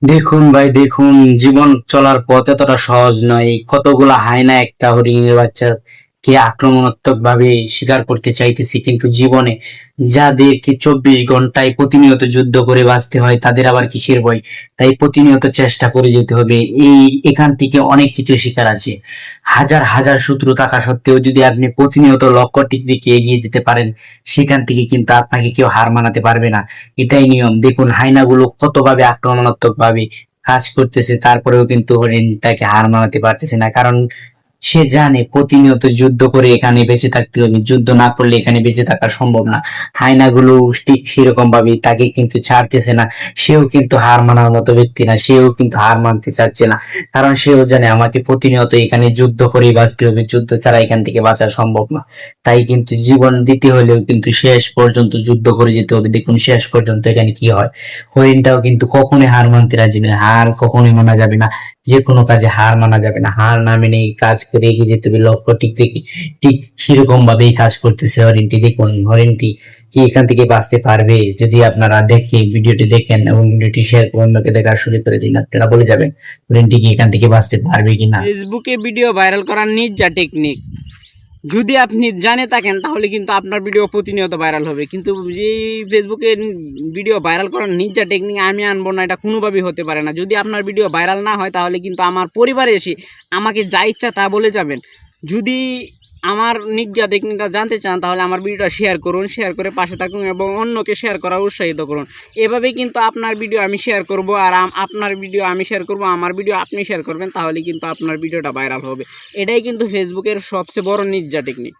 দেখুন ভাই, দেখুন, জীবন চলার পথ এতটা সহজ নয়। কতগুলা হায়না একটা হরিণের বাচ্চা কে আক্রমণাত্মক ভাবে শিকার করতে চাইতেছি, কিন্তু জীবনে যাদেরকে 24 ঘন্টায় প্রতিনিয়ত যুদ্ধ করে বাঁচতে হয় তাদের আবার কিসের ভয়? তাই প্রতিনিয়ত চেষ্টা করে যেতে হবে। এখান থেকে অনেক কিছু শিকার আছে। হাজার হাজার শত্রু থাকা সত্ত্বেও যদি আপনি প্রতিনিয়ত লক্ষ্যটির দিকে এগিয়ে যেতে পারেন, সেখান থেকে কিন্তু আপনাকে কেউ হার মানাতে পারবে না। এটাই নিয়ম। দেখুন হায়নাগুলো কতভাবে আক্রমণাত্মক ভাবে কাজ করতেছে, তারপরেও কিন্তু হরিণটাকে হার মানাতে পারতেছে না। কারণ সে জানে প্রতিনিয়ত যুদ্ধ করে এখানে বেঁচে থাকতে হবে, যুদ্ধ না করলে এখানে বেঁচে থাকা সম্ভব না। হায়নাগুলো ঠিক সেরকম ভাবে তাকে কিন্তু ছাড়তেছে না। সেও কিন্তু হার মানার মতো ব্যক্তি না, সেও কিন্তু হার মানতে চাচ্ছে না। কারণ সেও জানে আমাকে প্রতিনিয়ত এখানে যুদ্ধ করেই বাঁচতে হবে, যুদ্ধ ছাড়া এখান থেকে বাঁচা সম্ভব না। তাই কিন্তু জীবন দিতে হলেও কিন্তু শেষ পর্যন্ত যুদ্ধ করে যেতে হবে। দেখুন শেষ পর্যন্ত এখানে কি হয়। হরিণটাও কিন্তু কখনোই হার মানতে রাজি নয়, হার কখনোই মানা যাবে না। যে কোনো কাজে হার মানা যাবে না, হার না মেনে কাজ করে এগিয়ে যেতে হবে, লক্ষ্য ঠিক রেখে। ঠিক সেরকম ভাবেই কাজ করতেছে হরিণটি। দেখুন হরিণটি কি এখান থেকে বাঁচতে পারবে? যদি আপনারা দেখে ভিডিওটি দেখেন এবং ভিডিওটি শেয়ার করে অন্যকে দেখা শুরু করে দিন, আপনারা বলে যাবেন হরিণটি কি এখান থেকে বাঁচতে পারবে কিনা। ফেসবুকে ভিডিও ভাইরাল করার নির্জা টেকনিক যদি আপনি জানে থাকেন তাহলে কিন্তু আপনার ভিডিও প্রতিনিয়ত ভাইরাল হবে। কিন্তু এই ফেসবুকে ভিডিও ভাইরাল করার নির্জা টেকনিক আমি আনবো না, এটা কোনোভাবেই হতে পারে না। যদি আপনার ভিডিও ভাইরাল না হয় তাহলে কিন্তু আমার পরিবারে এসে আমাকে যা ইচ্ছা তা বলে যাবেন। যদি আমার নির্জা টেকনিকটা জানতে চান তাহলে আমার ভিডিওটা শেয়ার করুন, শেয়ার করে পাশে থাকুন এবং অন্যকে শেয়ার করার উৎসাহিত করুন। এভাবেই কিন্তু আপনার ভিডিও আমি শেয়ার করব, আর আপনার ভিডিও আমি শেয়ার করব, আমার ভিডিও আপনি শেয়ার করবেন, তাহলে কিন্তু আপনার ভিডিওটা ভাইরাল হবে। এটাই কিন্তু ফেসবুকের সবচেয়ে বড় নির্জা টেকনিক।